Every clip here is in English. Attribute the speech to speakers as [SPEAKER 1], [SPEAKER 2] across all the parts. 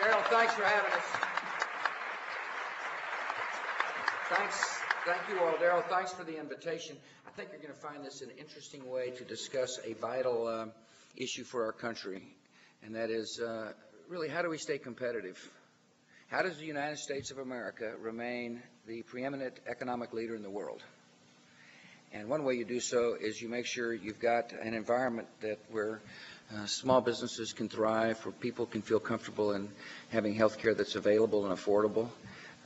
[SPEAKER 1] Daryl, thanks for having us. Thank you all. Daryl, thanks for the invitation. I think you're going to find this an interesting way to discuss a vital issue for our country, and that is really how do we stay competitive? How does the United States of America remain the preeminent economic leader in the world? And one way you do so is you make sure you've got an environment where small businesses can thrive, where people can feel comfortable in having health care that's available and affordable.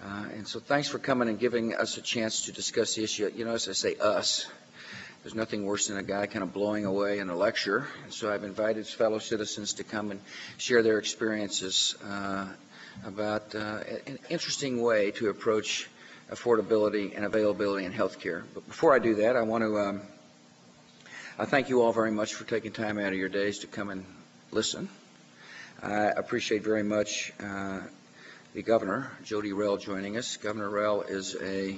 [SPEAKER 1] And so thanks for coming and giving us a chance to discuss the issue. You know, as I say, us. There's nothing worse than a guy kind of blowing away in a lecture. And so I've invited fellow citizens to come and share their experiences about an interesting way to approach affordability and availability in health care. But before I do that, I want to I thank you all very much for taking time out of your days to come and listen. I appreciate very much the governor, Jody Rell, joining us. Governor Rell is a,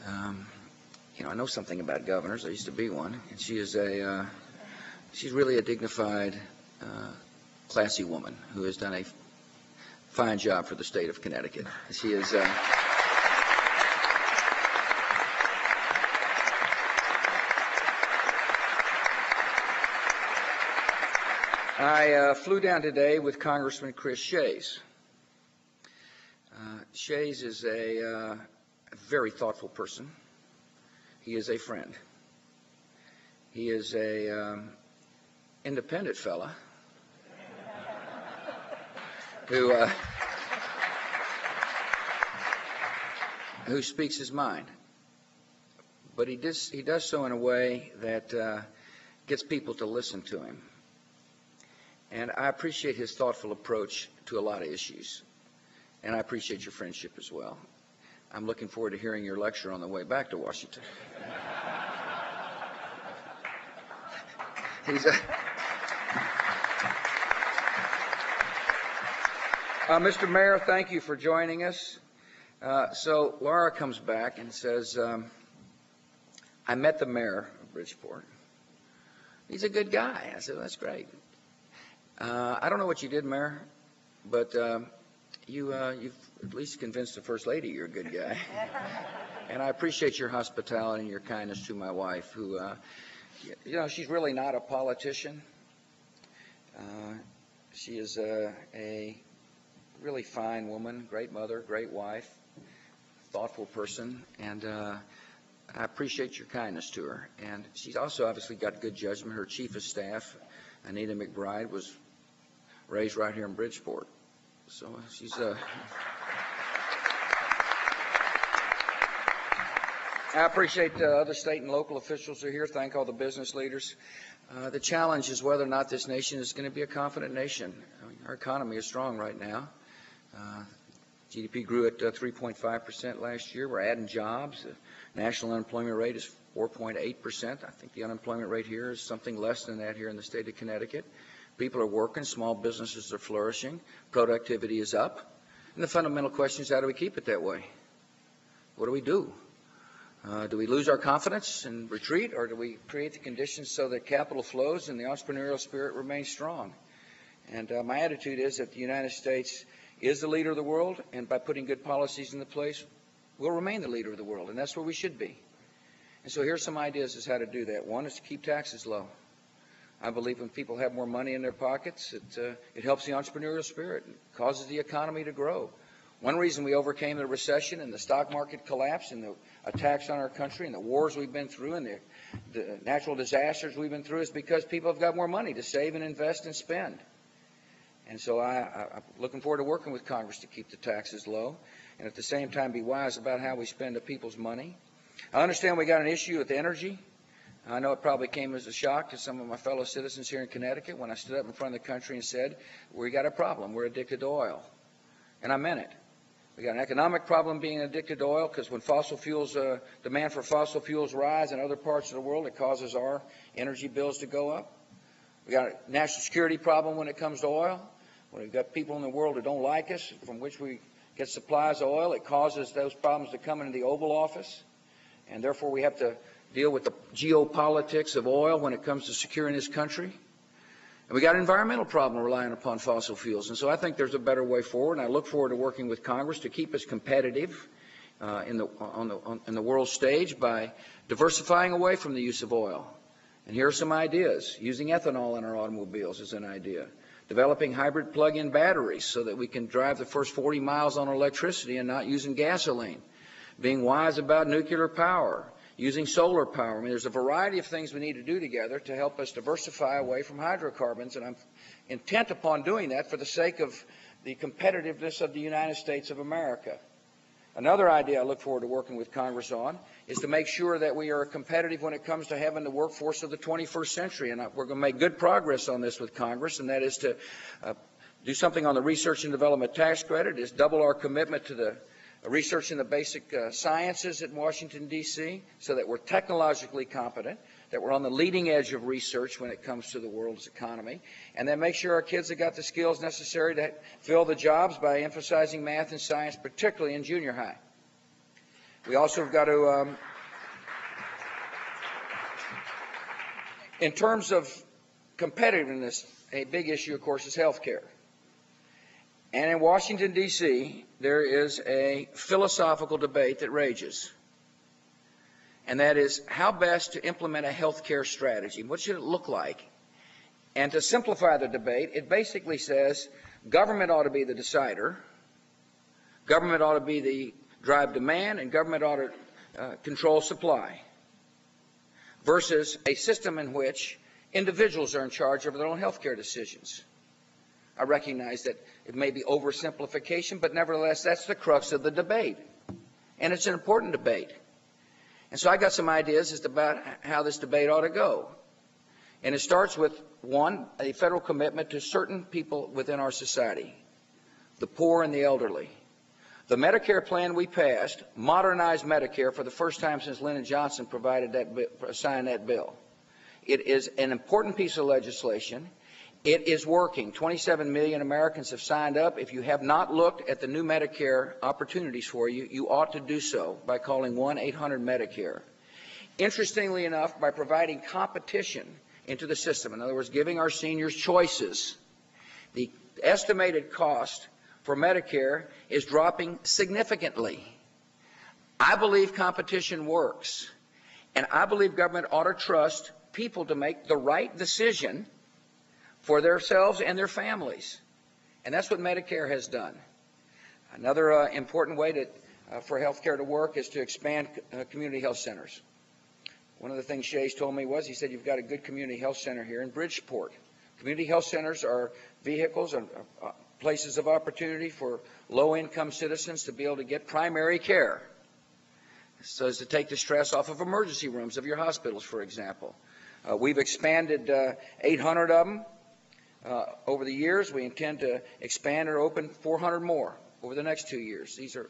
[SPEAKER 1] I know something about governors. I used to be one, and she is she's really a dignified, classy woman who has done a fine job for the state of Connecticut. She is. I flew down today with Congressman Chris Shays. Shays is a very thoughtful person. He is a friend. He is a independent fella who speaks his mind. But he does so in a way that gets people to listen to him. And I appreciate his thoughtful approach to a lot of issues. And I appreciate your friendship as well. I'm looking forward to hearing your lecture on the way back to Washington. Mr. Mayor, thank you for joining us. So Laura comes back and says, I met the mayor of Bridgeport. He's a good guy. I said, well, that's great. I don't know what you did, Mayor, but you've at least convinced the First Lady you're a good guy. And I appreciate your hospitality and your kindness to my wife, who, she's really not a politician. She is a really fine woman, great mother, great wife, thoughtful person, and I appreciate your kindness to her. And she's also obviously got good judgment. Her chief of staff, Anita McBride, was raised right here in Bridgeport. So she's I appreciate other state and local officials who are here. Thank all the business leaders. The challenge is whether or not this nation is going to be a confident nation. I mean, our economy is strong right now. GDP grew at 3.5% last year. We're adding jobs. The national unemployment rate is 4.8%. I think the unemployment rate here is something less than that here in the state of Connecticut. People are working. Small businesses are flourishing. Productivity is up. And the fundamental question is, how do we keep it that way? What do we do? Do we lose our confidence and retreat, or do we create the conditions so that capital flows and the entrepreneurial spirit remains strong? And my attitude is that the United States is the leader of the world, and by putting good policies into place, we'll remain the leader of the world, and that's where we should be. And so here's some ideas as how to do that. One is to keep taxes low. I believe when people have more money in their pockets, it helps the entrepreneurial spirit. It causes the economy to grow. One reason we overcame the recession and the stock market collapse and the attacks on our country and the wars we've been through and the natural disasters we've been through is because people have got more money to save and invest and spend. And so I'm looking forward to working with Congress to keep the taxes low and at the same time be wise about how we spend the people's money. I understand we got an issue with energy. I know it probably came as a shock to some of my fellow citizens here in Connecticut when I stood up in front of the country and said, we got a problem. We're addicted to oil. And I meant it. We got an economic problem being addicted to oil because when fossil fuels, demand for fossil fuels rise in other parts of the world, it causes our energy bills to go up. We got a national security problem when it comes to oil. When we've got people in the world who don't like us, from which we get supplies of oil, it causes those problems to come into the Oval Office. And therefore we have to deal with the geopolitics of oil when it comes to securing this country. And we got an environmental problem relying upon fossil fuels. And so I think there's a better way forward, and I look forward to working with Congress to keep us competitive in the world stage by diversifying away from the use of oil. And here are some ideas. Using ethanol in our automobiles is an idea. Developing hybrid plug-in batteries so that we can drive the first 40 miles on electricity and not using gasoline. Being wise about nuclear power. Using solar power. I mean, there's a variety of things we need to do together to help us diversify away from hydrocarbons, and I'm intent upon doing that for the sake of the competitiveness of the United States of America. Another idea I look forward to working with Congress on is to make sure that we are competitive when it comes to having the workforce of the 21st century, and we're going to make good progress on this with Congress, and that is to do something on the research and development tax credit, is double our commitment to the research in the basic sciences at Washington, D.C., so that we're technologically competent, that we're on the leading edge of research when it comes to the world's economy, and then make sure our kids have got the skills necessary to fill the jobs by emphasizing math and science, particularly in junior high. We also have got to, in terms of competitiveness, a big issue, of course, is health care. And in Washington, D.C., there is a philosophical debate that rages, and that is how best to implement a health care strategy. What should it look like? And to simplify the debate, it basically says government ought to be the decider, government ought to be the drive demand, and government ought to control supply, versus a system in which individuals are in charge of their own health care decisions. I recognize that it may be oversimplification, but nevertheless, that's the crux of the debate. And it's an important debate. And so I got some ideas as to about how this debate ought to go. And it starts with, one, a federal commitment to certain people within our society, the poor and the elderly. The Medicare plan we passed modernized Medicare for the first time since Lyndon Johnson signed that bill. It is an important piece of legislation. It is working. 27 million Americans have signed up. If you have not looked at the new Medicare opportunities for you, you ought to do so by calling 1-800-MEDICARE. Interestingly enough, by providing competition into the system, in other words, giving our seniors choices, the estimated cost for Medicare is dropping significantly. I believe competition works, and I believe government ought to trust people to make the right decision for themselves and their families. And that's what Medicare has done. Another important way for health care to work is to expand community health centers. One of the things Shays told me was, he said, you've got a good community health center here in Bridgeport. Community health centers are vehicles and places of opportunity for low-income citizens to be able to get primary care, so as to take the stress off of emergency rooms of your hospitals, for example. We've expanded 800 of them. Over the years, we intend to expand or open 400 more over the next 2 years. These are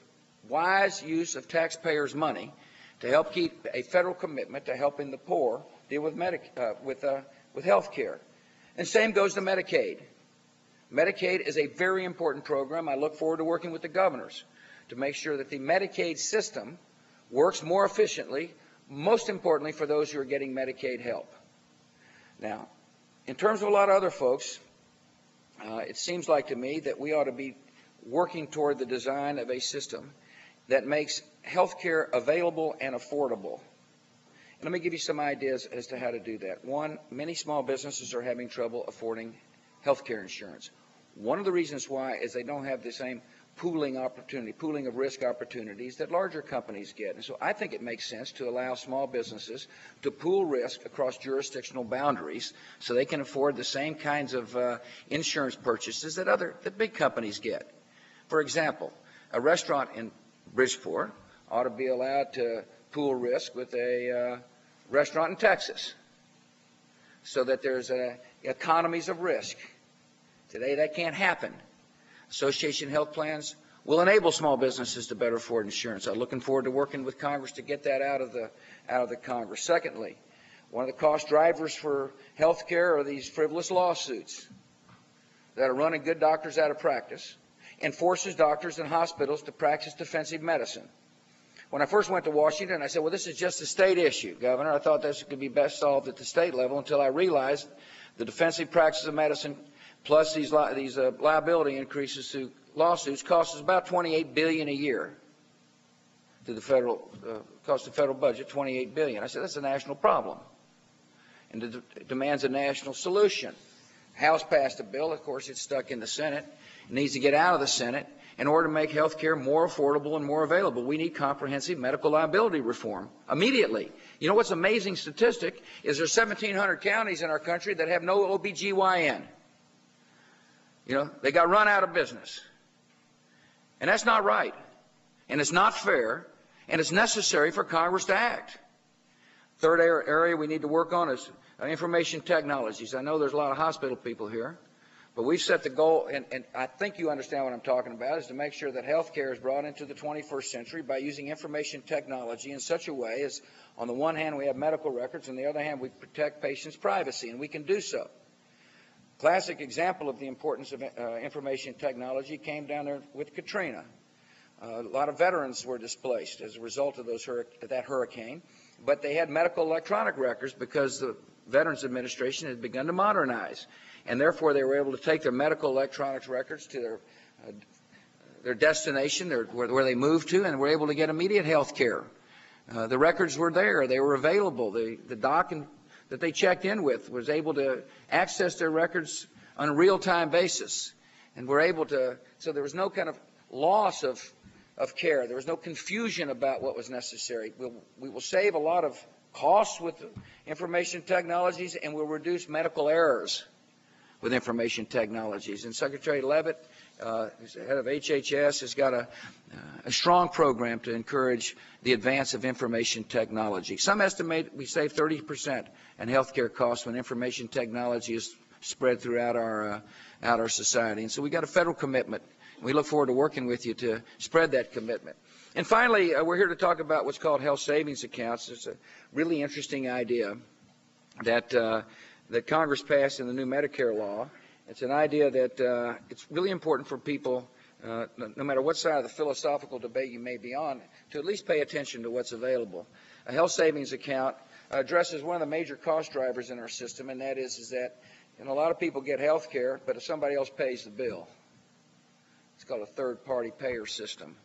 [SPEAKER 1] wise use of taxpayers' money to help keep a federal commitment to helping the poor deal with health care. And same goes to Medicaid. Medicaid is a very important program. I look forward to working with the governors to make sure that the Medicaid system works more efficiently, most importantly for those who are getting Medicaid help. Now, in terms of a lot of other folks, it seems like to me that we ought to be working toward the design of a system that makes health care available and affordable. And let me give you some ideas as to how to do that. One, many small businesses are having trouble affording health care insurance. One of the reasons why is they don't have the same pooling of risk opportunities that larger companies get. And so I think it makes sense to allow small businesses to pool risk across jurisdictional boundaries so they can afford the same kinds of insurance purchases that big companies get. For example, a restaurant in Bridgeport ought to be allowed to pool risk with a restaurant in Texas so that there's economies of risk. Today that can't happen. Association health plans will enable small businesses to better afford insurance. I'm looking forward to working with Congress to get that out of the Congress. Secondly, one of the cost drivers for health care are these frivolous lawsuits that are running good doctors out of practice and forces doctors and hospitals to practice defensive medicine. When I first went to Washington, I said, well, this is just a state issue, Governor. I thought this could be best solved at the state level until I realized The defensive practice of medicine plus these liability increases through lawsuits cost us about $28 billion a year to the federal, cost the federal budget $28 billion. I said, that's a national problem, and it demands a national solution. House passed a bill. Of course, it's stuck in the Senate. It needs to get out of the Senate in order to make health care more affordable and more available. We need comprehensive medical liability reform immediately. You know what's an amazing statistic is there's 1,700 counties in our country that have no OBGYN. You know, they got run out of business. And that's not right. And it's not fair. And it's necessary for Congress to act. Third area we need to work on is information technologies. I know there's a lot of hospital people here, but we've set the goal, and I think you understand what I'm talking about, is to make sure that health care is brought into the 21st century by using information technology in such a way as, on the one hand, we have medical records, on the other hand, we protect patients' privacy, and we can do so. Classic example of the importance of information technology came down there with Katrina. A lot of veterans were displaced as a result of that hurricane, but they had medical electronic records because the Veterans Administration had begun to modernize, and therefore they were able to take their medical electronics records to their destination, where they moved to, and were able to get immediate health care. The records were there. They were available. The doc that they checked in with was able to access their records on a real-time basis, and were able to, so there was no kind of loss of care. There was no confusion about what was necessary. We will save a lot of costs with information technologies, and we'll reduce medical errors with information technologies. And Secretary Leavitt, who's the head of HHS, has got a strong program to encourage the advance of information technology. Some estimate we save 30% in healthcare costs when information technology is spread throughout our society. And so we got a federal commitment. We look forward to working with you to spread that commitment. And finally, we're here to talk about what's called health savings accounts. It's a really interesting idea that Congress passed in the new Medicare law. It's an idea that it's really important for people, no matter what side of the philosophical debate you may be on, to at least pay attention to what's available. A health savings account addresses one of the major cost drivers in our system, and that is that a lot of people get health care, but if somebody else pays the bill. It's called a third-party payer system.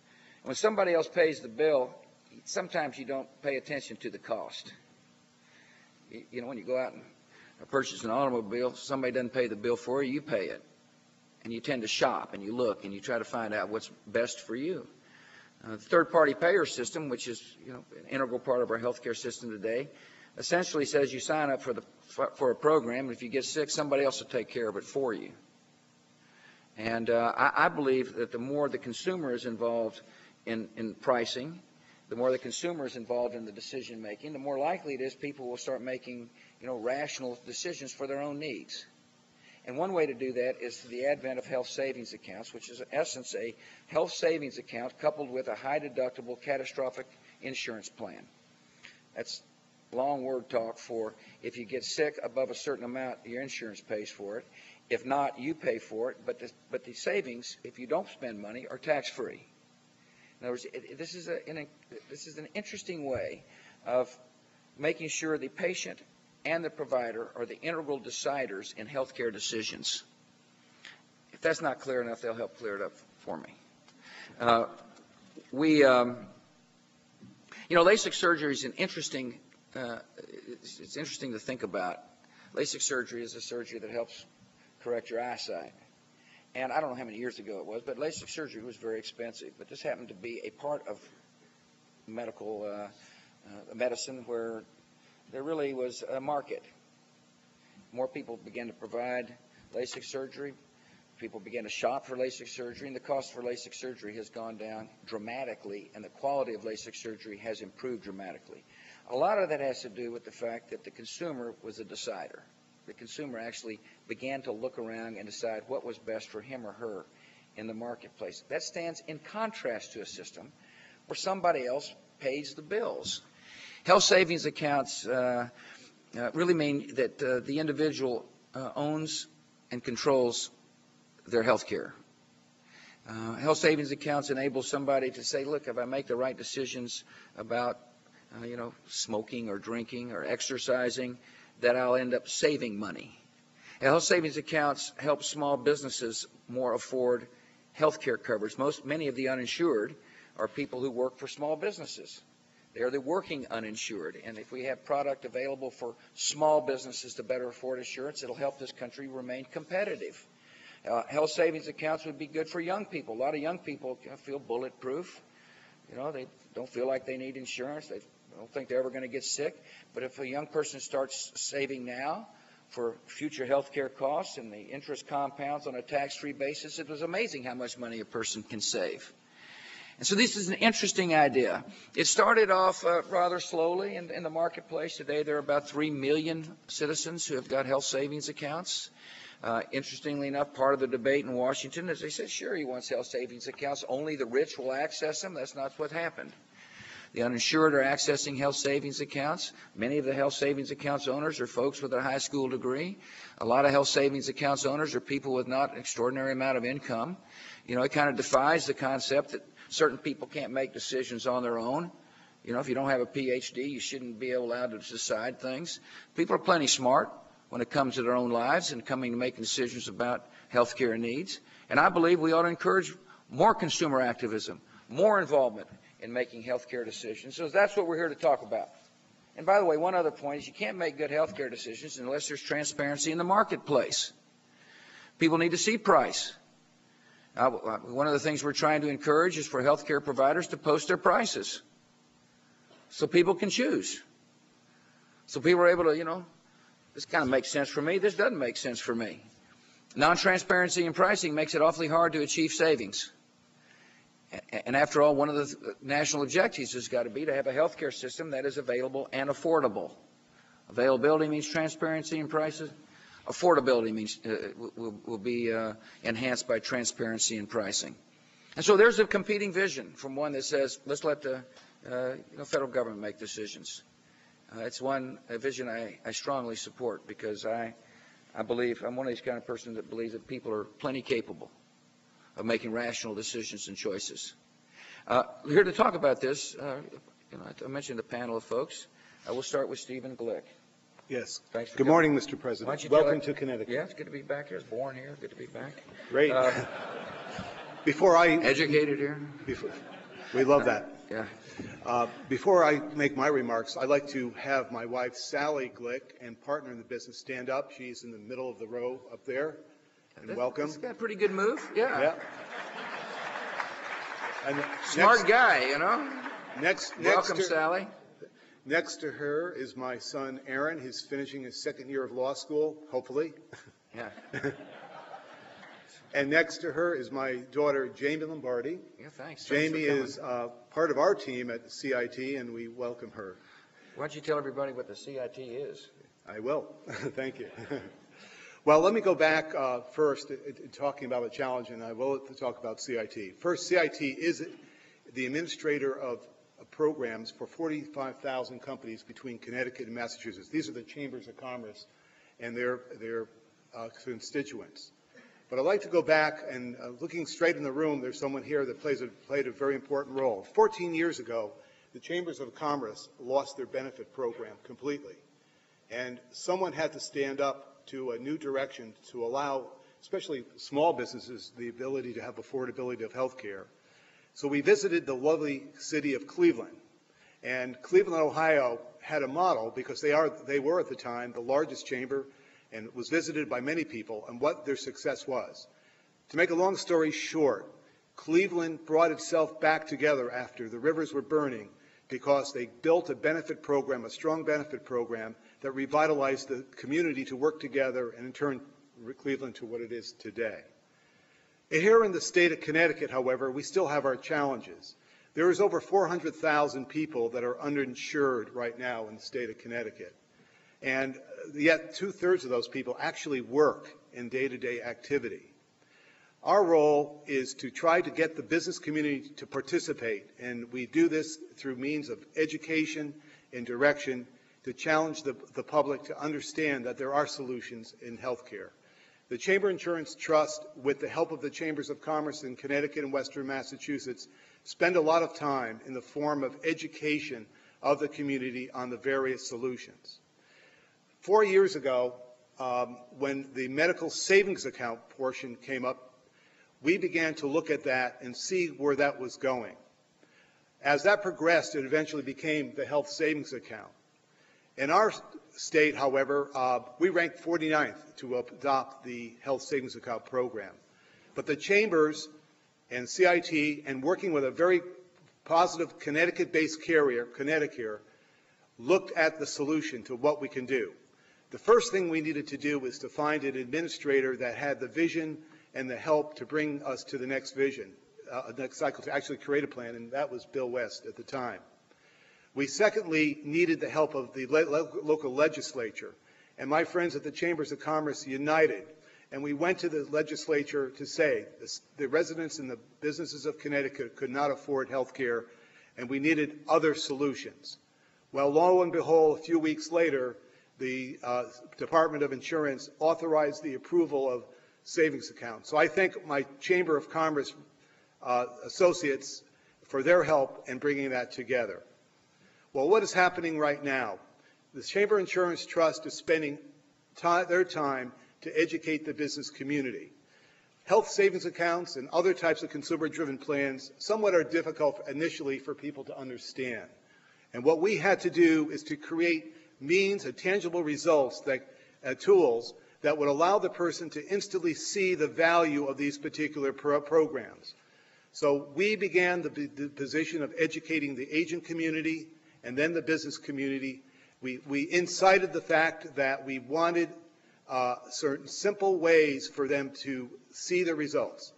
[SPEAKER 1] When somebody else pays the bill, sometimes you don't pay attention to the cost. You know, when you go out and purchase an automobile, somebody doesn't pay the bill for you, you pay it. And you tend to shop, and you look, and you try to find out what's best for you. The third-party payer system, which is an integral part of our healthcare system today, essentially says you sign up for a program, and if you get sick, somebody else will take care of it for you. And I believe that the more the consumer is involved in pricing, the more the consumer is involved in the decision making, the more likely it is people will start making rational decisions for their own needs. And one way to do that is through the advent of health savings accounts, which is in essence a health savings account coupled with a high deductible catastrophic insurance plan. That's long word talk for if you get sick above a certain amount, your insurance pays for it. If not, you pay for it, but the savings, if you don't spend money, are tax-free. In other words, this is an interesting way of making sure the patient and the provider are the integral deciders in healthcare decisions. If that's not clear enough, they'll help clear it up for me. LASIK surgery is an interesting. It's interesting to think about. LASIK surgery is a surgery that helps correct your eyesight. And I don't know how many years ago it was, but LASIK surgery was very expensive. But this happened to be a part of medical medicine where there really was a market. More people began to provide LASIK surgery. People began to shop for LASIK surgery, and the cost for LASIK surgery has gone down dramatically, and the quality of LASIK surgery has improved dramatically. A lot of that has to do with the fact that the consumer was a decider. The consumer actually began to look around and decide what was best for him or her in the marketplace. That stands in contrast to a system where somebody else pays the bills. Health savings accounts really mean that the individual owns and controls their health care. Health savings accounts enable somebody to say, look, if I make the right decisions about smoking or drinking or exercising, that I'll end up saving money. Health savings accounts help small businesses more afford health care coverage. Many of the uninsured are people who work for small businesses. They are the working uninsured. And if we have product available for small businesses to better afford insurance, it'll help this country remain competitive. Health savings accounts would be good for young people. A lot of young people feel bulletproof. You know, they don't feel like they need insurance. They don't think they're ever going to get sick. But if a young person starts saving now for future health care costs and the interest compounds on a tax-free basis, it was amazing how much money a person can save. And so this is an interesting idea. It started off rather slowly in the marketplace. Today there are about 3 million citizens who have got health savings accounts. Interestingly enough, part of the debate in Washington is they said, sure, he wants health savings accounts. Only the rich will access them. That's not what happened. The uninsured are accessing health savings accounts. Many of the health savings accounts owners are folks with a high school degree. A lot of health savings accounts owners are people with not an extraordinary amount of income. You know, it kind of defies the concept that certain people can't make decisions on their own. You know, if you don't have a PhD, you shouldn't be allowed to decide things. People are plenty smart when it comes to their own lives and coming to making decisions about health care needs. And I believe we ought to encourage more consumer activism, more involvement in making health care decisions. So that's what we're here to talk about. And by the way, one other point is you can't make good health care decisions unless there's transparency in the marketplace. People need to see price. One of the things we're trying to encourage is for health care providers to post their prices so people can choose. So people are able to, you know, this kind of makes sense for me, this doesn't make sense for me. Non-transparency in pricing makes it awfully hard to achieve savings. And after all, one of the national objectives has got to be to have a health care system that is available and affordable. Availability means transparency in prices. Affordability means will be enhanced by transparency in pricing. And so there's a competing vision from one that says, let's let the federal government make decisions. It's a vision I strongly support because I believe, I'm one of these kind of persons that believes that people are plenty capable of making rational decisions and choices. Here to talk about this, I mentioned a panel of folks. We'll start with Stephen Glick.
[SPEAKER 2] Yes.
[SPEAKER 1] Thanks for
[SPEAKER 2] Good
[SPEAKER 1] coming.
[SPEAKER 2] morning, Mr. President.
[SPEAKER 1] Welcome
[SPEAKER 2] to Connecticut.
[SPEAKER 1] Yeah, it's good to be back here. I was born here. Good to be back.
[SPEAKER 2] Great.
[SPEAKER 1] Educated here.
[SPEAKER 2] We love that.
[SPEAKER 1] Yeah.
[SPEAKER 2] Before I make my remarks, I'd like to have my wife, Sally Glick, and partner in the business stand up. She's in the middle of the row up there. And welcome.
[SPEAKER 1] That's got a pretty good move. Yeah.
[SPEAKER 2] Yeah. And
[SPEAKER 1] Smart guy, you know. Welcome, Sally.
[SPEAKER 2] Next to her is my son, Aaron. He's finishing his second year of law school, hopefully.
[SPEAKER 1] Yeah.
[SPEAKER 2] And next to her is my daughter, Jamie Lombardi.
[SPEAKER 1] Yeah, thanks.
[SPEAKER 2] Jamie is part of our team at CIT, and we welcome her.
[SPEAKER 1] Why don't you tell everybody what the CIT is?
[SPEAKER 2] I will. Thank you. Well, let me go back first talking about the challenge, and I will talk about CIT. First, CIT is the administrator of programs for 45,000 companies between Connecticut and Massachusetts. These are the chambers of commerce and their constituents. But I'd like to go back and looking straight in the room, there's someone here that played a very important role. 14 years ago, the chambers of commerce lost their benefit program completely. And someone had to stand up to a new direction to allow, especially small businesses, the ability to have affordability of health care. So we visited the lovely city of Cleveland. And Cleveland, Ohio had a model because they were at the time the largest chamber and was visited by many people, and what their success was. To make a long story short, Cleveland brought itself back together after the rivers were burning because they built a benefit program, a strong benefit program that revitalized the community to work together and in turn Cleveland to what it is today. Here in the state of Connecticut, however, we still have our challenges. There is over 400,000 people that are underinsured right now in the state of Connecticut. And yet 2/3 of those people actually work in day-to-day activity. Our role is to try to get the business community to participate, and we do this through means of education and direction to challenge the public to understand that there are solutions in healthcare. The Chamber Insurance Trust, with the help of the Chambers of Commerce in Connecticut and Western Massachusetts, spend a lot of time in the form of education of the community on the various solutions. 4 years ago, when the medical savings account portion came up, we began to look at that and see where that was going. As that progressed, it eventually became the health savings account. In our state, however, we ranked 49th to adopt the health savings account program. But the chambers and CIT, and working with a very positive Connecticut-based carrier, Connecticut, looked at the solution to what we can do. The first thing we needed to do was to find an administrator that had the vision and the help to bring us to the next vision, next cycle, to actually create a plan, and that was Bill West at the time. We secondly needed the help of the local legislature, and my friends at the Chambers of Commerce united, and we went to the legislature to say the residents and the businesses of Connecticut could not afford health care, and we needed other solutions. Well, lo and behold, a few weeks later, the Department of Insurance authorized the approval of savings accounts. So I thank my Chamber of Commerce associates for their help in bringing that together. Well, what is happening right now? The Chamber Insurance Trust is spending their time to educate the business community. Health savings accounts and other types of consumer-driven plans somewhat are difficult initially for people to understand. And what we had to do is to create means of tangible results, tools that would allow the person to instantly see the value of these particular programs. So we began the position of educating the agent community and then the business community. We incited the fact that we wanted certain simple ways for them to see the results.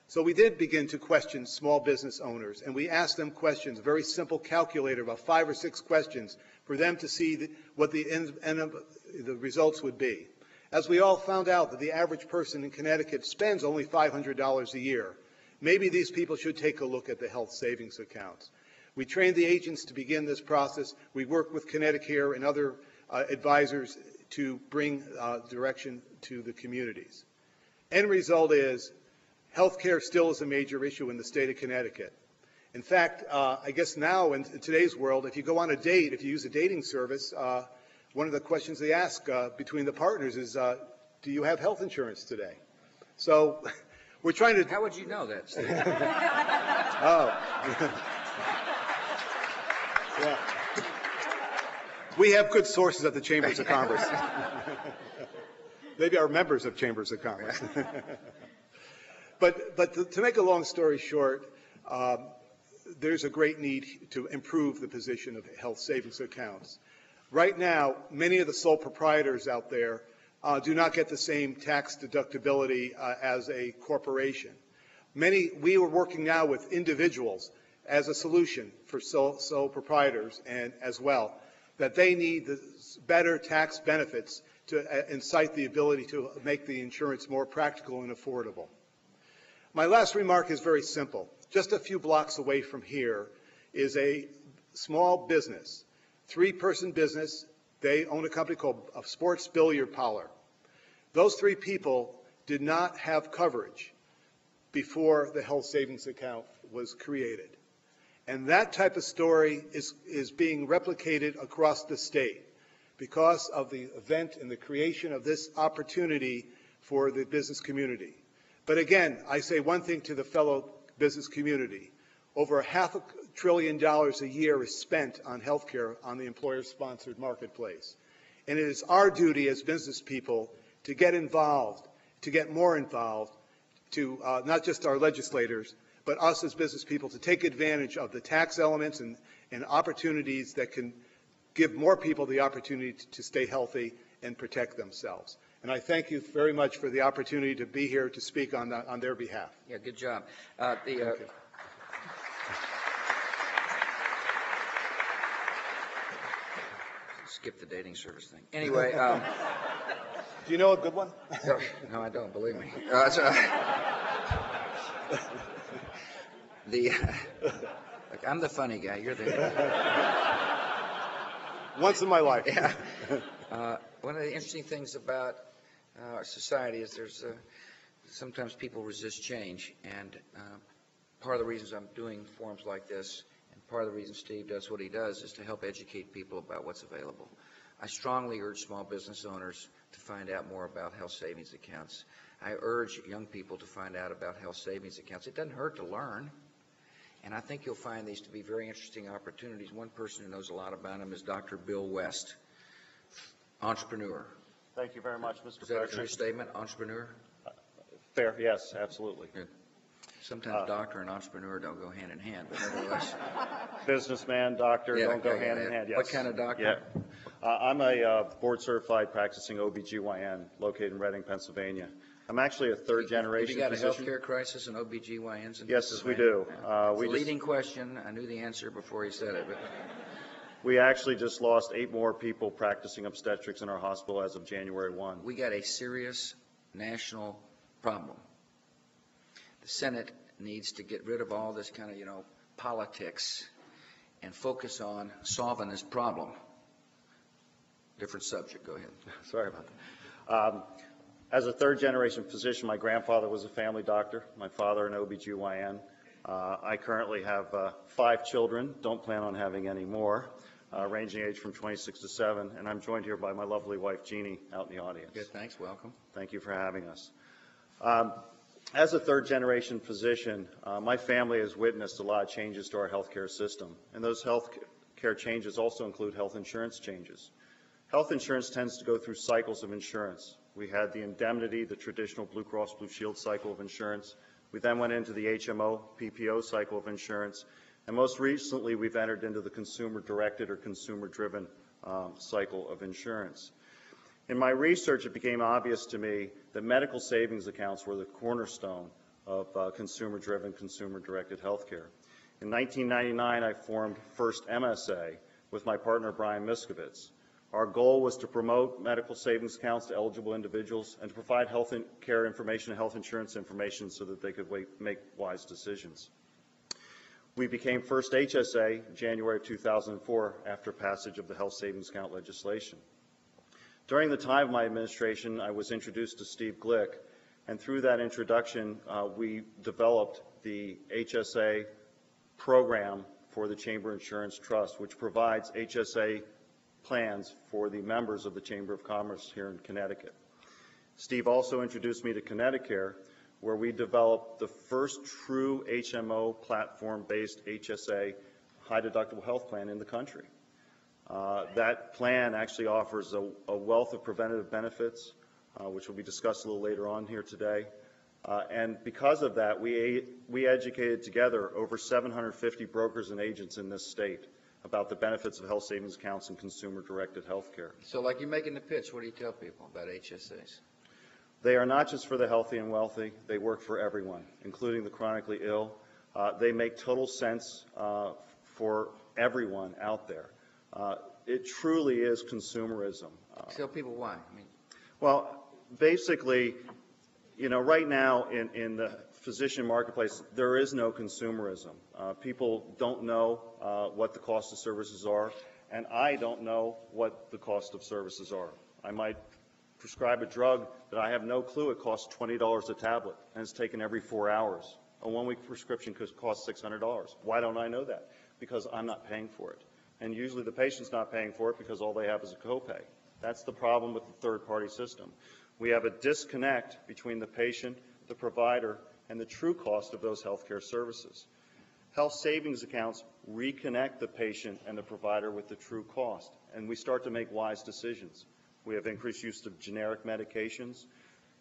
[SPEAKER 2] So we did begin to question small business owners, and we asked them questions, a very simple calculator, about 5 or 6 questions, for them to see what the end of the results would be. As we all found out that the average person in Connecticut spends only $500 a year, maybe these people should take a look at the health savings accounts. We trained the agents to begin this process. We worked with Connecticut and other advisors to bring direction to the communities. End result is healthcare still is a major issue in the state of Connecticut. In fact, I guess now in today's world, if you go on a date, if you use a dating service, one of the questions they ask between the partners is, do you have health insurance today? So we're trying to...
[SPEAKER 1] How would you know that, Steve?
[SPEAKER 2] Oh. Yeah. We have good sources at the Chambers of Commerce. Maybe our members of Chambers of Commerce. But to make a long story short, there's a great need to improve the position of health savings accounts. Right now, many of the sole proprietors out there do not get the same tax deductibility as a corporation. We are working now with individuals as a solution for sole proprietors, and as well, that they need the better tax benefits to incite the ability to make the insurance more practical and affordable. My last remark is very simple. Just a few blocks away from here is a small business, 3-person business. They own a company called a Sports Billiard Parlor. Those 3 people did not have coverage before the health savings account was created. And that type of story is being replicated across the state because of the event and the creation of this opportunity for the business community. But again, I say one thing to the fellow business community. Over $500 billion a year is spent on healthcare on the employer-sponsored marketplace. And it is our duty as business people to get involved, to get more involved, to not just our legislators, but us as business people, to take advantage of the tax elements and opportunities that can give more people the opportunity to stay healthy and protect themselves. And I thank you very much for the opportunity to be here to speak on their behalf.
[SPEAKER 1] Yeah, good job. Skip the dating service thing. Anyway.
[SPEAKER 2] Do you know a good one?
[SPEAKER 1] No, I don't, believe me. Look, I'm the funny guy. You're the...
[SPEAKER 2] Once in my life.
[SPEAKER 1] Yeah. One of the interesting things about our society is there's sometimes people resist change, and part of the reasons I'm doing forums like this, and part of the reason Steve does what he does, is to help educate people about what's available. I strongly urge small business owners to find out more about health savings accounts. I urge young people to find out about health savings accounts. It doesn't hurt to learn, and I think you'll find these to be very interesting opportunities. One person who knows a lot about them is Dr. Bill West, entrepreneur.
[SPEAKER 3] Thank you very much, Mr.
[SPEAKER 1] Is that a
[SPEAKER 3] President.
[SPEAKER 1] true statement, entrepreneur?
[SPEAKER 3] Fair, yes, absolutely.
[SPEAKER 1] Good. Sometimes doctor and entrepreneur don't go hand in hand, but nevertheless.
[SPEAKER 3] Businessman, doctor, don't go hand in hand, yes.
[SPEAKER 1] What kind of doctor?
[SPEAKER 3] Yeah. I'm a board-certified practicing OBGYN located in Reading, Pennsylvania. I'm actually a third-generation
[SPEAKER 1] Have you got a
[SPEAKER 3] physician.
[SPEAKER 1] healthcare crisis in OBGYNs in
[SPEAKER 3] Yes, we
[SPEAKER 1] Pennsylvania?
[SPEAKER 3] do.
[SPEAKER 1] Yeah. It's
[SPEAKER 3] we
[SPEAKER 1] a leading question. I knew the answer before he said it. But
[SPEAKER 3] We actually just lost 8 more people practicing obstetrics in our hospital as of January 1.
[SPEAKER 1] we got a serious national problem. The Senate needs to get rid of all this kind of, politics and focus on solving this problem. Different subject. Go ahead.
[SPEAKER 3] Sorry about that. As a third-generation physician, my grandfather was a family doctor, my father an OBGYN. I currently have 5 children, don't plan on having any more, ranging age from 26 to 7, and I'm joined here by my lovely wife, Jeannie, out in the audience.
[SPEAKER 1] Good, thanks. Welcome.
[SPEAKER 3] Thank you for having us. As a third-generation physician, my family has witnessed a lot of changes to our healthcare system, and those healthcare changes also include health insurance changes. Health insurance tends to go through cycles of insurance. We had the indemnity, the traditional Blue Cross Blue Shield cycle of insurance. We then went into the HMO, PPO cycle of insurance, and most recently we've entered into the consumer-directed or consumer-driven cycle of insurance. In my research, it became obvious to me that medical savings accounts were the cornerstone of consumer-driven, consumer-directed healthcare. In 1999, I formed First MSA with my partner, Brian Miskovitz. Our goal was to promote medical savings accounts to eligible individuals and to provide health care information and health insurance information so that they could make wise decisions. We became First HSA in January of 2004 after passage of the health savings account legislation. During the time of my administration, I was introduced to Steve Glick, and through that introduction, we developed the HSA program for the Chamber Insurance Trust, which provides HSA plans for the members of the Chamber of Commerce here in Connecticut. Steve also introduced me to Connecticut, where we developed the first true HMO platform-based HSA high-deductible health plan in the country. That plan actually offers a wealth of preventative benefits, which will be discussed a little later on here today. And because of that, we educated together over 750 brokers and agents in this state about the benefits of health savings accounts and consumer-directed health care.
[SPEAKER 1] So like you're making the pitch, what do you tell people about HSAs?
[SPEAKER 3] They are not just for the healthy and wealthy. They work for everyone, including the chronically ill. They make total sense for everyone out there. It truly is consumerism.
[SPEAKER 1] Tell people why.
[SPEAKER 3] Well, basically, right now in the physician marketplace, there is no consumerism. People don't know what the cost of services are, and I don't know what the cost of services are. I might prescribe a drug that I have no clue it costs $20 a tablet, and it's taken every 4 hours. A 1-week prescription could cost $600. Why don't I know that? Because I'm not paying for it. And usually the patient's not paying for it because all they have is a copay. That's the problem with the third-party system. We have a disconnect between the patient, the provider, and the true cost of those healthcare services. Health savings accounts reconnect the patient and the provider with the true cost, and we start to make wise decisions. We have increased use of generic medications.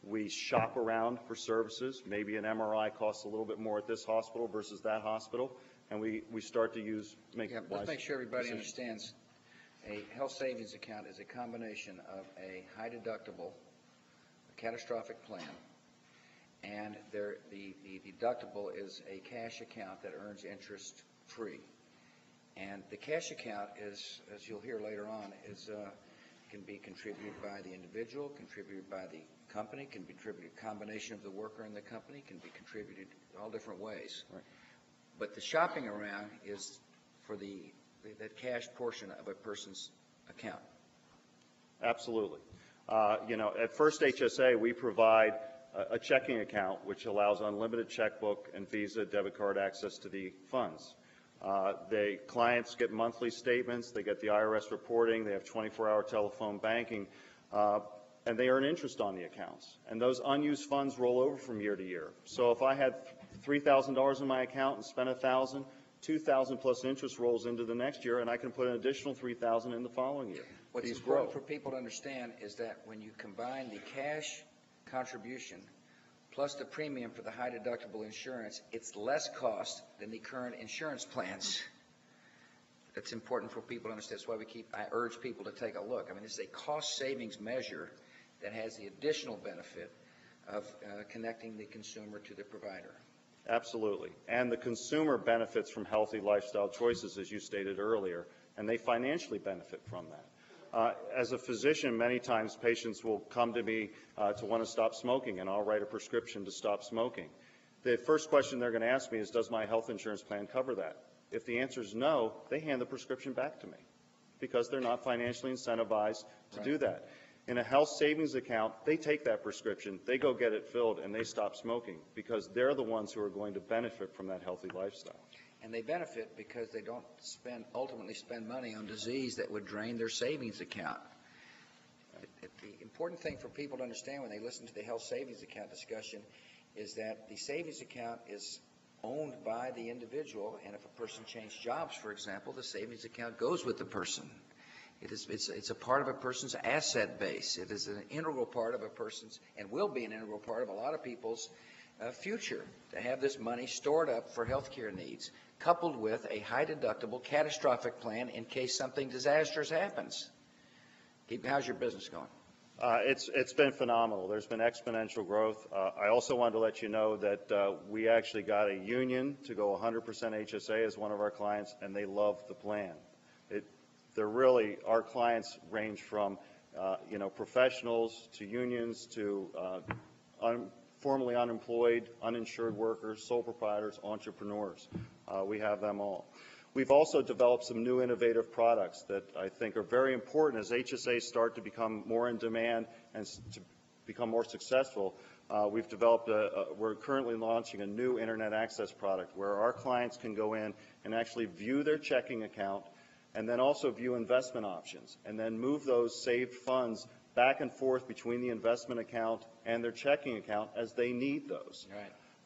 [SPEAKER 3] We shop around for services. Maybe an MRI costs a little bit more at this hospital versus that hospital, and we start to make wise
[SPEAKER 1] Let's make sure everybody
[SPEAKER 3] decisions.
[SPEAKER 1] understands. A health savings account is a combination of a high deductible, a catastrophic plan, and the deductible is a cash account that earns interest free. And the cash account is, as you'll hear later on, can be contributed by the individual, contributed by the company, can be contributed a combination of the worker and the company, can be contributed all different ways.
[SPEAKER 3] Right.
[SPEAKER 1] But the shopping around is for that cash portion of a person's account.
[SPEAKER 3] Absolutely. At First HSA, we provide a checking account which allows unlimited checkbook and Visa debit card access to the funds. The clients get monthly statements, they get the IRS reporting, they have 24-hour telephone banking. and they earn interest on the accounts. And those unused funds roll over from year to year. So if I had $3,000 in my account and spent $1,000, $2,000 plus interest rolls into the next year, and I can put an additional $3,000 in the following year.
[SPEAKER 1] What's
[SPEAKER 3] These
[SPEAKER 1] important
[SPEAKER 3] grow.
[SPEAKER 1] for people to understand is that when you combine the cash contribution plus the premium for the high deductible insurance, it's less cost than the current insurance plans. That's important for people to understand. That's why I urge people to take a look. I mean, this is a cost savings measure that has the additional benefit of connecting the consumer to the provider.
[SPEAKER 3] Absolutely. And the consumer benefits from healthy lifestyle choices, as you stated earlier, and they financially benefit from that. As a physician, many times patients will come to me to want to stop smoking, and I'll write a prescription to stop smoking. The first question they're going to ask me is, does my health insurance plan cover that? If the answer is no, they hand the prescription back to me because they're not financially incentivized to do that. In a health savings account, they take that prescription, they go get it filled, and they stop smoking because they're the ones who are going to benefit from that healthy lifestyle.
[SPEAKER 1] And they benefit because they don't ultimately spend money on disease that would drain their savings account. The important thing for people to understand when they listen to the health savings account discussion is that the savings account is owned by the individual, and if a person changed jobs, for example, the savings account goes with the person. It's a part of a person's asset base. It is an integral part of a person's, and will be an integral part of a lot of people's future, to have this money stored up for health care needs, coupled with a high deductible catastrophic plan in case something disastrous happens. How's your business going?
[SPEAKER 3] It's been phenomenal. There's been exponential growth. I also wanted to let you know that we actually got a union to go 100% HSA as one of our clients, and they love the plan. Our clients range from professionals to unions to formerly unemployed, uninsured workers, sole proprietors, entrepreneurs. We have them all. We've also developed some new innovative products that I think are very important as HSAs start to become more in demand and to become more successful. We're currently launching a new internet access product where our clients can go in and actually view their checking account and then also view investment options and then move those saved funds back and forth between the investment account and their checking account as they need those.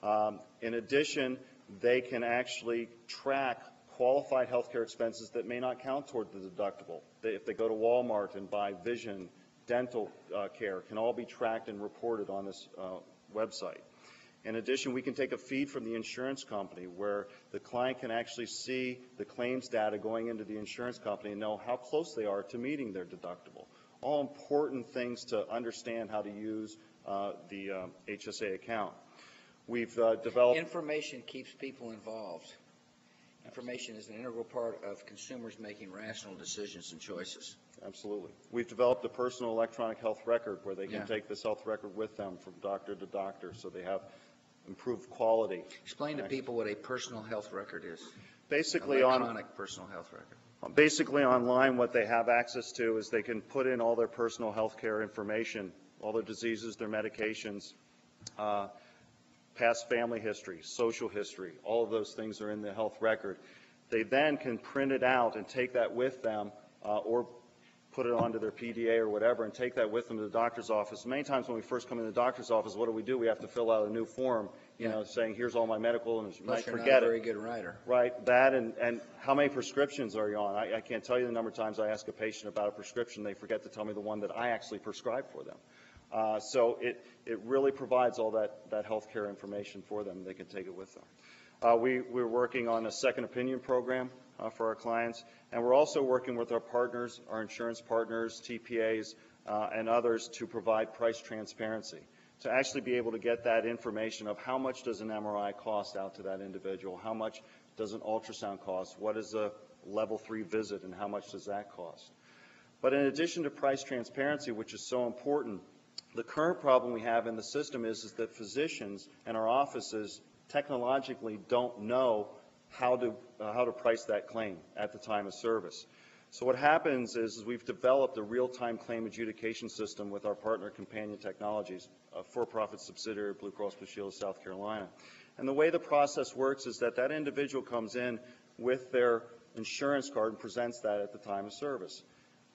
[SPEAKER 1] Right.
[SPEAKER 3] In addition, they can actually track qualified healthcare expenses that may not count toward the deductible. If they go to Walmart and buy vision, dental care, can all be tracked and reported on this website. In addition, we can take a feed from the insurance company where the client can actually see the claims data going into the insurance company and know how close they are to meeting their deductible. All important things to understand how to use the HSA account. We've developed...
[SPEAKER 1] Information keeps people involved. Information is an integral part of consumers making rational decisions and choices.
[SPEAKER 3] Absolutely. We've developed a personal electronic health record where they can take this health record with them from doctor to doctor so they have improved quality.
[SPEAKER 1] Explain to people what a personal health record is.
[SPEAKER 3] Basically,
[SPEAKER 1] electronic personal health record.
[SPEAKER 3] Basically online what they have access to is they can put in all their personal health care information, all their diseases, their medications, past family history, social history, all of those things are in the health record. They then can print it out and take that with them or put it onto their PDA or whatever and take that with them to the doctor's office. Many times when we first come in the doctor's office, what do? We have to fill out a new form, saying here's all my medical, and you might forget it.
[SPEAKER 1] Plus you're not a very good writer.
[SPEAKER 3] Right, that and how many prescriptions are you on? I can't tell you the number of times I ask a patient about a prescription, they forget to tell me the one that I actually prescribed for them. So it really provides all that health care information for them. They can take it with them. We're working on a second opinion program for our clients, and we're also working with our partners, our insurance partners, TPAs, and others to provide price transparency, to actually be able to get that information of how much does an MRI cost out to that individual, how much does an ultrasound cost, what is a level 3 visit, and how much does that cost. But in addition to price transparency, which is so important, the current problem we have in the system is that physicians and our offices technologically don't know how to price that claim at the time of service. So what happens is we've developed a real-time claim adjudication system with our partner Companion Technologies, a for-profit subsidiary of Blue Cross Blue Shield of South Carolina. And the way the process works is that individual comes in with their insurance card and presents that at the time of service.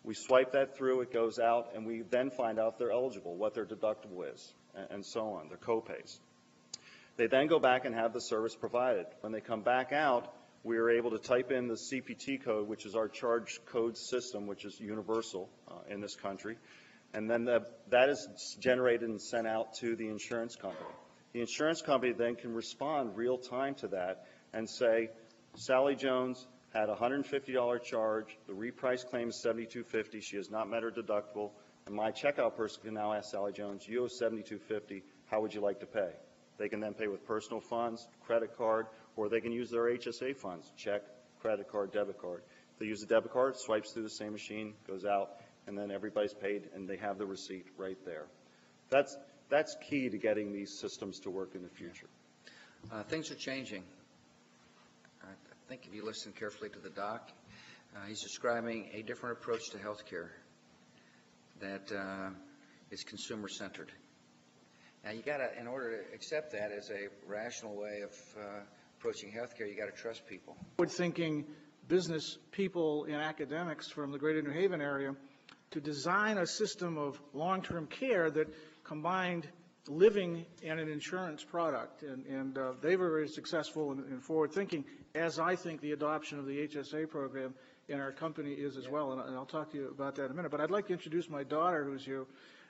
[SPEAKER 3] We swipe that through, it goes out, and we then find out if they're eligible, what their deductible is, and so on, their co-pays. They then go back and have the service provided. When they come back out, we are able to type in the CPT code, which is our charge code system, which is universal in this country, and then that is generated and sent out to the insurance company. The insurance company then can respond real time to that and say, Sally Jones had a $150 charge, the repriced claim is $72.50, she has not met her deductible, and my checkout person can now ask Sally Jones, you owe $72.50, how would you like to pay? They can then pay with personal funds, credit card, or they can use their HSA funds, check, credit card, debit card. If they use the debit card, it swipes through the same machine, goes out, and then everybody's paid, and they have the receipt right there. That's key to getting these systems to work in the future.
[SPEAKER 1] Things are changing. I think if you listen carefully to the doc, he's describing a different approach to health care that is consumer-centered. Now, you got to, in order to accept that as a rational way of approaching health care, you got to trust people.
[SPEAKER 4] Forward-thinking business people and academics from the greater New Haven area to design a system of long-term care that combined living and an insurance product. And they were very successful in forward-thinking, as I think the adoption of the HSA program in our company is as well. And I'll talk to you about that in a minute. But I'd like to introduce my daughter who's here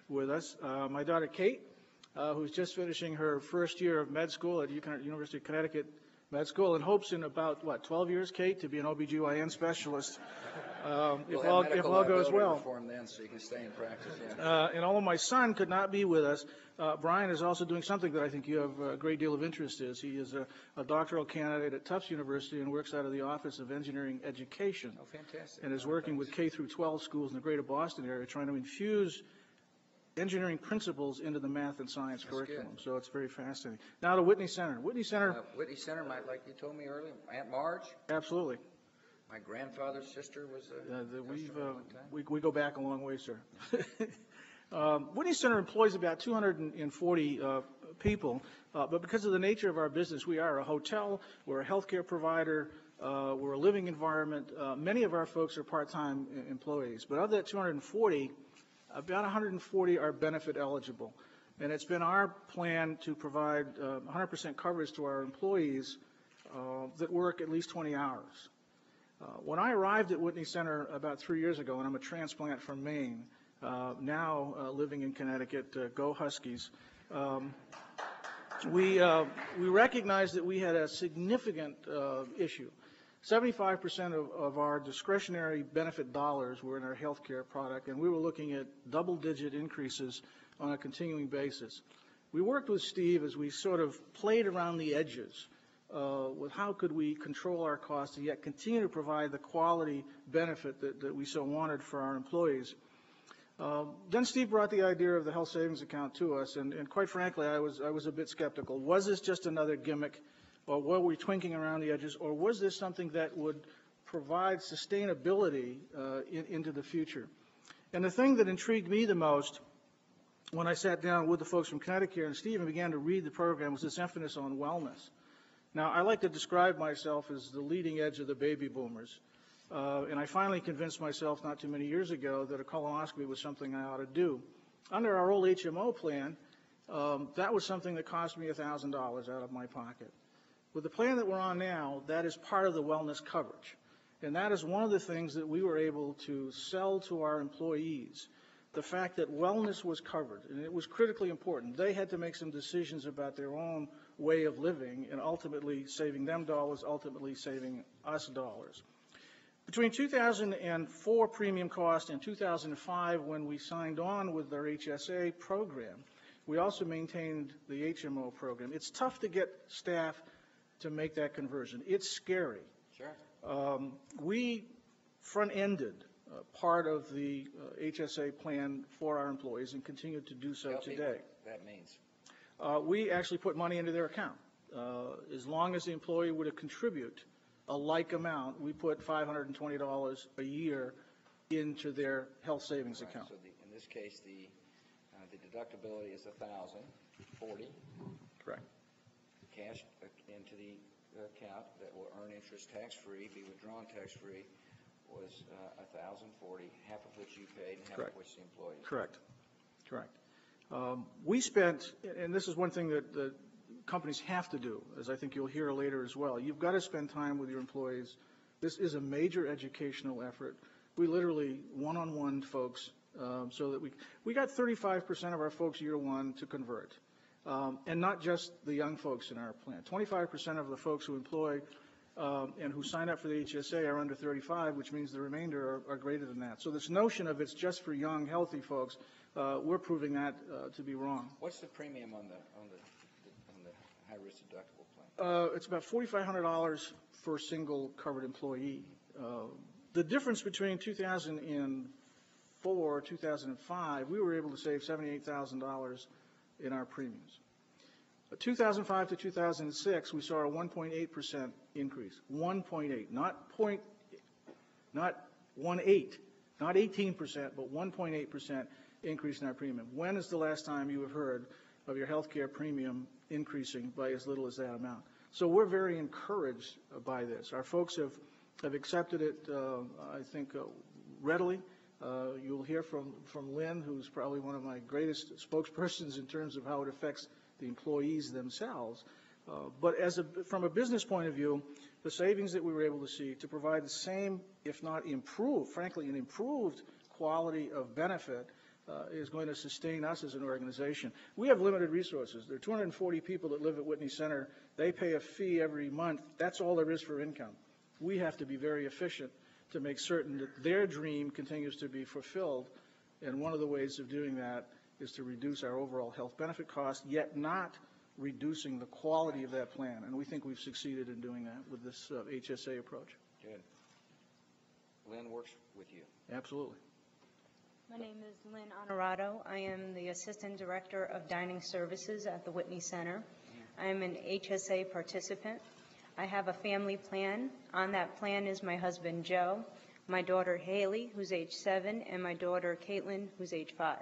[SPEAKER 4] with us. My daughter, Kate, who's just finishing her first year of med school at University of Connecticut Med School, and hopes in about, 12 years, Kate, to be an OBGYN specialist, if all goes well.
[SPEAKER 1] For him then, so you can stay in practice. Yeah.
[SPEAKER 4] And although my son could not be with us, Brian is also doing something that I think you have a great deal of interest in. He is a doctoral candidate at Tufts University and works out of the Office of Engineering Education.
[SPEAKER 1] Oh, fantastic.
[SPEAKER 4] And is working with K through 12 schools in the greater Boston area, trying to infuse engineering principles into the math and science curriculum.
[SPEAKER 1] Good.
[SPEAKER 4] So it's very fascinating. Now to Whitney Center. Whitney Center.
[SPEAKER 1] Whitney Center, like you told me earlier, Aunt Marge.
[SPEAKER 4] Absolutely.
[SPEAKER 1] My grandfather's sister was a
[SPEAKER 4] we go back a long way, sir. Whitney Center employs about 240 people, but because of the nature of our business, we are a hotel, we're a healthcare provider, we're a living environment. Many of our folks are part-time employees, but of that 240, about 140 are benefit eligible. And it's been our plan to provide 100% coverage to our employees that work at least 20 hours. When I arrived at Whitney Center about 3 years ago, and I'm a transplant from Maine, now living in Connecticut, go Huskies, we recognized that we had a significant issue. 75% of our discretionary benefit dollars were in our health care product, and we were looking at double-digit increases on a continuing basis. We worked with Steve as we sort of played around the edges with how could we control our costs and yet continue to provide the quality benefit that we so wanted for our employees. Then Steve brought the idea of the health savings account to us, and quite frankly, I was a bit skeptical. Was this just another gimmick, or were we twinking around the edges, or was this something that would provide sustainability into the future? And the thing that intrigued me the most when I sat down with the folks from Connecticut and Steve and began to read the program was this emphasis on wellness. Now, I like to describe myself as the leading edge of the baby boomers. And I finally convinced myself not too many years ago that a colonoscopy was something I ought to do. Under our old HMO plan, that was something that cost me $1,000 out of my pocket. With the plan that we're on now, that is part of the wellness coverage. And that is one of the things that we were able to sell to our employees, the fact that wellness was covered, and it was critically important. They had to make some decisions about their own way of living and ultimately saving them dollars, ultimately saving us dollars. Between 2004 premium cost and 2005, when we signed on with our HSA program, we also maintained the HMO program. It's tough to get staff to make that conversion. It's scary.
[SPEAKER 1] Sure.
[SPEAKER 4] We front-ended part of the HSA plan for our employees and continue to do so today.
[SPEAKER 1] That means?
[SPEAKER 4] We actually put money into their account. As long as the employee would contribute a like amount, we put $520 a year into their health savings account.
[SPEAKER 1] So in this case, the deductibility is $1,040.
[SPEAKER 4] Correct.
[SPEAKER 1] Cash into the account that will earn interest tax-free, be withdrawn tax-free. was 1,040, half of which you paid and half
[SPEAKER 4] Correct.
[SPEAKER 1] of which the employees.
[SPEAKER 4] Correct. We spent, and this is one thing that the companies have to do, as I think you'll hear later as well. You've got to spend time with your employees. This is a major educational effort. We literally one-on-one folks, so that we got 35% of our folks year one to convert. And not just the young folks in our plan. 25% of the folks who employ and who sign up for the HSA are under 35, which means the remainder are greater than that. So this notion of it's just for young, healthy folks, we're proving that to be wrong.
[SPEAKER 1] What's the premium on the high-risk deductible plan?
[SPEAKER 4] It's about $4,500 for a single covered employee. The difference between 2004, 2005, we were able to save $78,000 in our premiums. 2005 to 2006, we saw a 1.8% increase. 1.8, not 18, not 18%, but 1.8% increase in our premium. When is the last time you have heard of your health care premium increasing by as little as that amount? So we're very encouraged by this. Our folks have accepted it, I think, readily. You'll hear from Lynn, who's probably one of my greatest spokespersons in terms of how it affects the employees themselves. But from a business point of view, the savings that we were able to see to provide the same, if not improved, frankly, an improved quality of benefit is going to sustain us as an organization. We have limited resources. There are 240 people that live at Whitney Center. They pay a fee every month. That's all there is for income. We have to be very efficient to make certain that their dream continues to be fulfilled. And one of the ways of doing that is to reduce our overall health benefit costs, yet not reducing the quality of that plan. And we think we've succeeded in doing that with this HSA approach.
[SPEAKER 1] Good. Lynn works with you.
[SPEAKER 4] Absolutely.
[SPEAKER 5] My name is Lynn Honorato. I am the Assistant Director of Dining Services at the Whitney Center. I am an HSA participant. I have a family plan. On that plan is my husband, Joe, my daughter, Haley, who's age 7, and my daughter, Caitlin, who's age 5.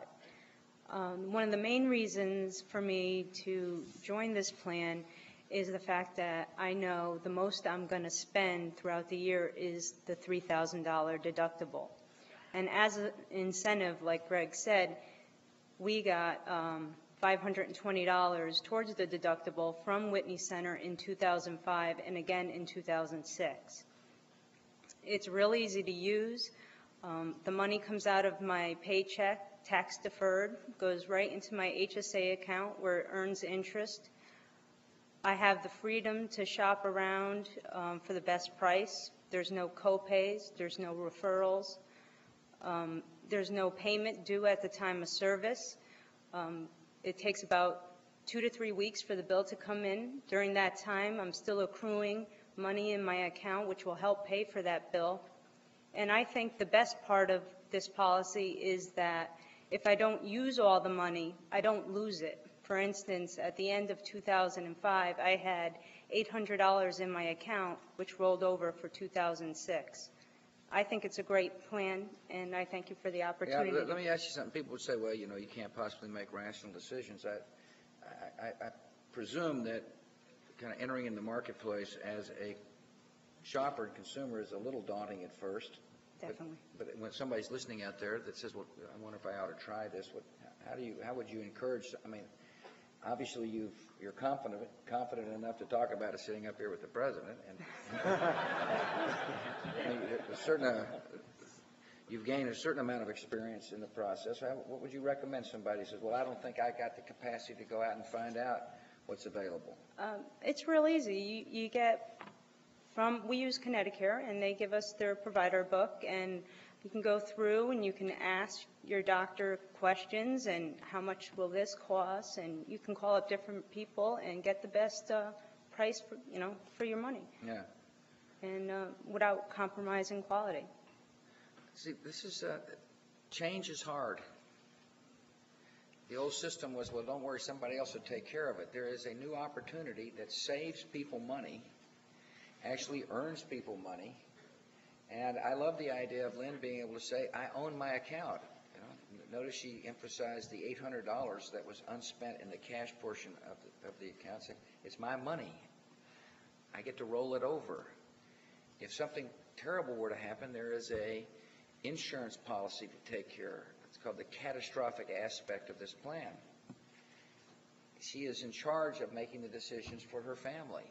[SPEAKER 5] One of the main reasons for me to join this plan is the fact that I know the most I'm going to spend throughout the year is the $3,000 deductible. And as an incentive, like Greg said, we got $520 towards the deductible from Whitney Center in 2005 and again in 2006. It's real easy to use. The money comes out of my paycheck, tax deferred, goes right into my HSA account where it earns interest. I have the freedom to shop around for the best price. There's no co-pays, there's no referrals, there's no payment due at the time of service. It takes about 2 to 3 weeks for the bill to come in. During that time, I'm still accruing money in my account, which will help pay for that bill. And I think the best part of this policy is that if I don't use all the money, I don't lose it. For instance, at the end of 2005, I had $800 in my account, which rolled over for 2006. I think it's a great plan, and I thank you for the opportunity.
[SPEAKER 1] Yeah, let me ask you something. People would say, well, you can't possibly make rational decisions. I presume that kind of entering in the marketplace as a shopper and consumer is a little daunting at first.
[SPEAKER 5] Definitely.
[SPEAKER 1] But when somebody's listening out there that says, well, I wonder if I ought to try this, how would you encourage? I mean, obviously you're confident enough to talk about it sitting up here with the president, and I mean, you've gained a certain amount of experience in the process. What would you recommend somebody who says, well, I don't think I got the capacity to go out and find out what's available?
[SPEAKER 5] It's real easy. You get we use Connecticut, and they give us their provider book, and you can go through and you can ask your doctor questions and how much will this cost, and you can call up different people and get the best price for your money.
[SPEAKER 1] Yeah.
[SPEAKER 5] And without compromising quality.
[SPEAKER 1] See, this is change is hard. The old system was, well, don't worry, somebody else will take care of it. There is a new opportunity that saves people money, actually earns people money. And I love the idea of Lynn being able to say, I own my account. Notice she emphasized the $800 that was unspent in the cash portion of the account. Saying, it's my money. I get to roll it over. if something terrible were to happen, there is a insurance policy to take care. It's called the catastrophic aspect of this plan. She is in charge of making the decisions for her family.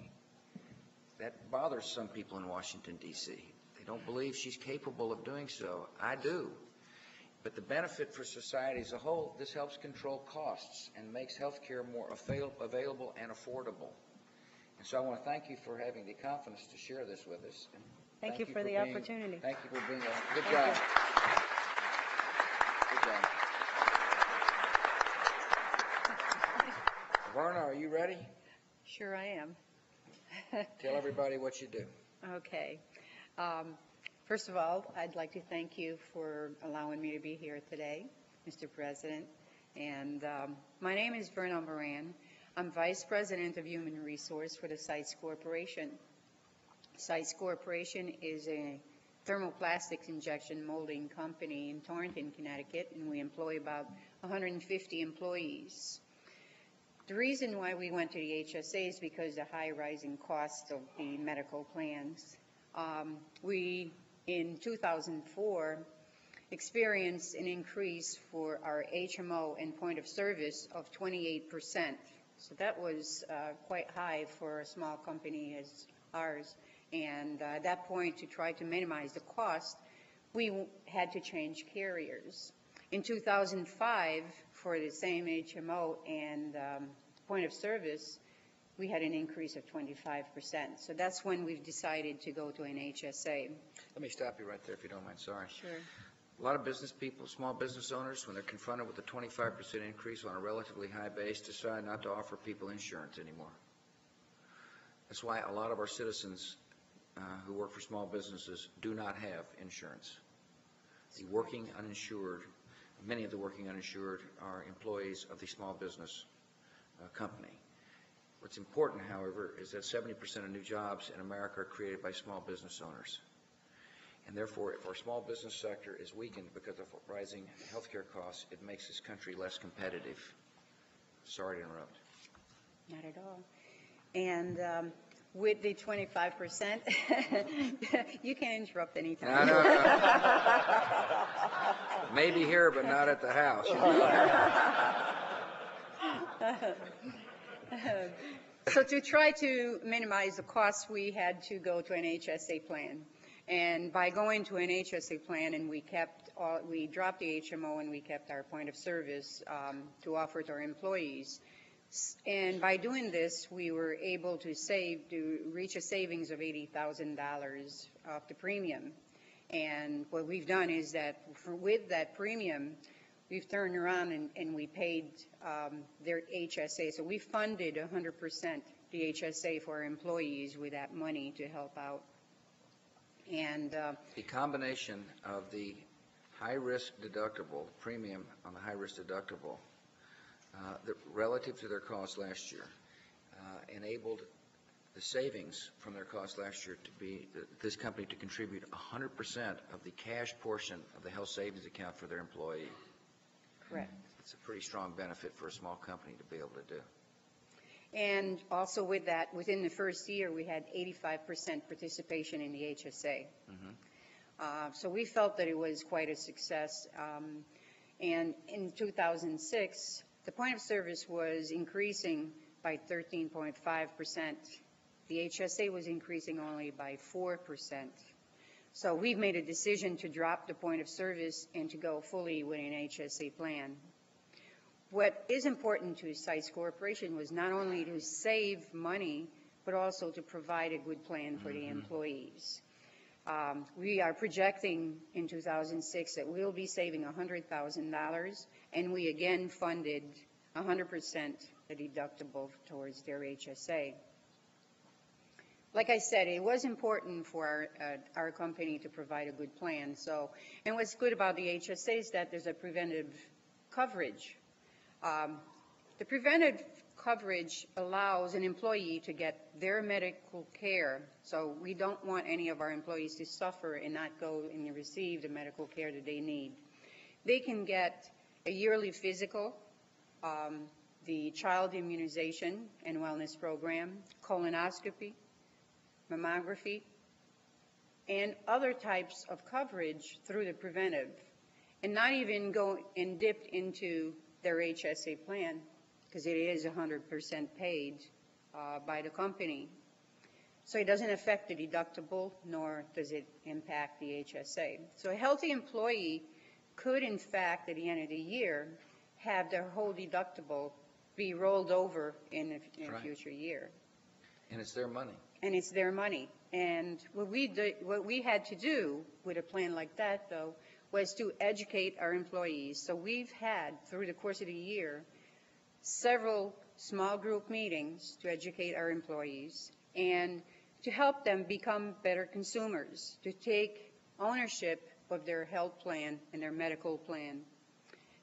[SPEAKER 1] That bothers some people in Washington, D.C. They don't believe she's capable of doing so. I do. But the benefit for society as a whole, this helps control costs and makes health care more available and affordable. And so I want to thank you for having the confidence to share this with us. And
[SPEAKER 5] Thank you for the opportunity.
[SPEAKER 1] Thank you for being a good job. Good job. Verna, are you ready?
[SPEAKER 6] Sure I am.
[SPEAKER 1] Tell everybody what you do.
[SPEAKER 6] Okay. First of all, I'd like to thank you for allowing me to be here today, Mr. President. And my name is Verna Moran. I'm Vice President of Human Resource for the Sites Corporation. Sites Corporation is a thermoplastics injection molding company in Torrington, Connecticut, and we employ about 150 employees. The reason why we went to the HSA is because the high rising cost of the medical plans. We, in 2004, experienced an increase for our HMO and point of service of 28%. So that was quite high for a small company as ours. And at that point, to try to minimize the cost, we had to change carriers. In 2005, for the same HMO and point of service, we had an increase of 25%. So that's when we've decided to go to an HSA.
[SPEAKER 1] Let me stop you right there if you don't mind. Sorry.
[SPEAKER 6] Sure.
[SPEAKER 1] A lot of business people, small business owners, when they're confronted with a 25% increase on a relatively high base, decide not to offer people insurance anymore. That's why a lot of our citizens who work for small businesses do not have insurance. The working uninsured, many of the working uninsured are employees of the small business company. What's important, however, is that 70% of new jobs in America are created by small business owners. And therefore, if our small business sector is weakened because of rising healthcare costs, it makes this country less competitive. Sorry to interrupt.
[SPEAKER 6] Not at all. And with the 25%, you can interrupt anytime.
[SPEAKER 1] No. Maybe here, but not at the house.
[SPEAKER 6] So to try to minimize the costs, we had to go to an HSA plan. And by going to an HSA plan, and we dropped the HMO and we kept our point of service to offer to our employees. And by doing this, we were able to reach a savings of $80,000 off the premium. And what we've done is that with that premium, we've turned around and we paid their HSA. So we funded 100% the HSA for our employees with that money to help out. And
[SPEAKER 1] the combination of the high-risk deductible, premium on the high-risk deductible, relative to their cost last year, enabled the savings from their cost last year to be this company to contribute 100% of the cash portion of the health savings account for their employee.
[SPEAKER 6] correct.
[SPEAKER 1] It's a pretty strong benefit for a small company to be able to do.
[SPEAKER 6] And also with that, within the first year, we had 85% participation in the HSA. So we felt that it was quite a success. And in 2006, the point of service was increasing by 13.5%. The HSA was increasing only by 4%. So we've made a decision to drop the point of service and to go fully with an HSA plan. What is important to Sites Corporation was not only to save money, but also to provide a good plan for the employees. We are projecting in 2006 that we'll be saving $100,000, and we again funded 100% the deductible towards their HSA. Like I said, it was important for our company to provide a good plan. So, and what's good about the HSA is that there's a preventive coverage. The preventive coverage allows an employee to get their medical care. So we don't want any of our employees to suffer and not go and receive the medical care that they need. They can get a yearly physical, the child immunization and wellness program, colonoscopy, mammography, and other types of coverage through the preventive, and not even go and dip into their HSA plan, because it is 100% paid by the company. So it doesn't affect the deductible, nor does it impact the HSA. So a healthy employee could, in fact, at the end of the year, have their whole deductible be rolled over in a
[SPEAKER 1] Right.
[SPEAKER 6] future year.
[SPEAKER 1] And it's their money.
[SPEAKER 6] And it's their money. And what we had to do with a plan like that, though, was to educate our employees. So we've had, through the course of the year, several small group meetings to educate our employees and to help them become better consumers, to take ownership of their health plan and their medical plan.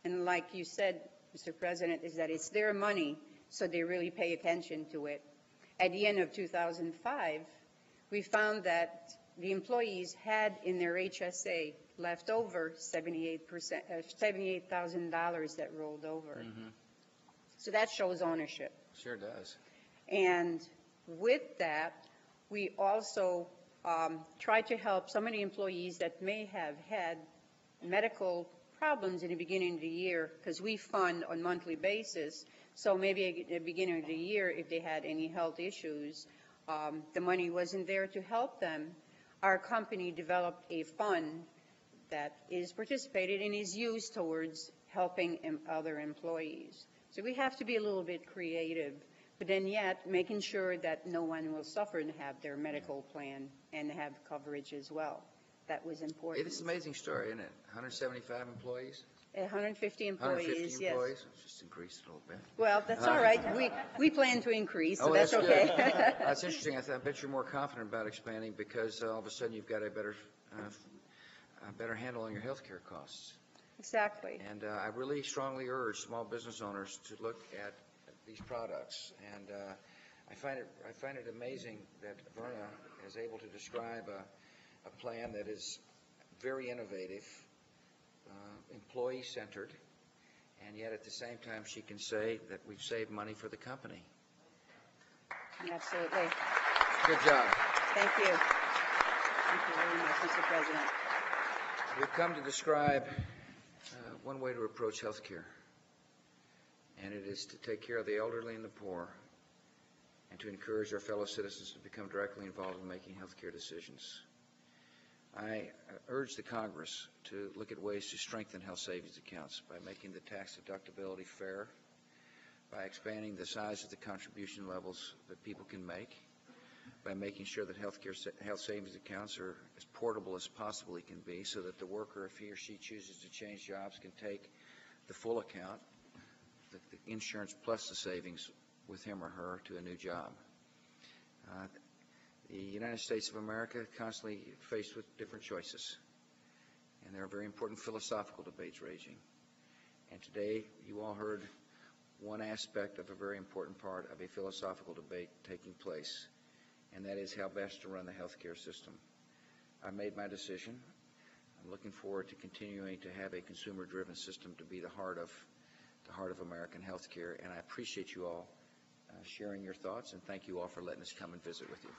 [SPEAKER 6] And like you said, Mr. President, is that it's their money, so they really pay attention to it. At the end of 2005, we found that the employees had in their HSA left over $78,000 that rolled over.
[SPEAKER 1] Mm-hmm.
[SPEAKER 6] So that shows ownership.
[SPEAKER 1] Sure does.
[SPEAKER 6] And with that, we also try to help some of the employees that may have had medical problems in the beginning of the year, because we fund on a monthly basis. So maybe at the beginning of the year, if they had any health issues, the money wasn't there to help them. Our company developed a fund that is participated and is used towards helping other employees. So we have to be a little bit creative, but then yet making sure that no one will suffer and have their medical plan and have coverage as well. That was important.
[SPEAKER 1] It's an amazing story, isn't it? 175 employees?
[SPEAKER 6] 150 employees,
[SPEAKER 1] 150
[SPEAKER 6] yes.
[SPEAKER 1] employees? It's just increased a little bit.
[SPEAKER 6] Well, that's all right. We plan to increase, so that's
[SPEAKER 1] good.
[SPEAKER 6] okay.
[SPEAKER 1] That's interesting. I bet you're more confident about expanding because all of a sudden you've got a better handle on your health care costs.
[SPEAKER 6] Exactly.
[SPEAKER 1] And I really strongly urge small business owners to look at these products. And I find it amazing that Verna is able to describe a plan that is very innovative, employee-centered, and yet at the same time she can say that we've saved money for the company.
[SPEAKER 6] Absolutely.
[SPEAKER 1] Good job.
[SPEAKER 6] Thank you. Thank you very much, Mr. President.
[SPEAKER 1] We've come to describe one way to approach health care, and it is to take care of the elderly and the poor and to encourage our fellow citizens to become directly involved in making health care decisions. I urge the Congress to look at ways to strengthen health savings accounts by making the tax deductibility fair, by expanding the size of the contribution levels that people can make, by making sure that health savings accounts are as portable as possibly can be so that the worker, if he or she chooses to change jobs, can take the full account, the insurance plus the savings with him or her to a new job. The United States of America is constantly faced with different choices, and there are very important philosophical debates raging. And today you all heard one aspect of a very important part of a philosophical debate taking place, and that is how best to run the healthcare system. I've made my decision. I'm looking forward to continuing to have a consumer-driven system to be the heart of American healthcare, and I appreciate you all sharing your thoughts, and thank you all for letting us come and visit with you.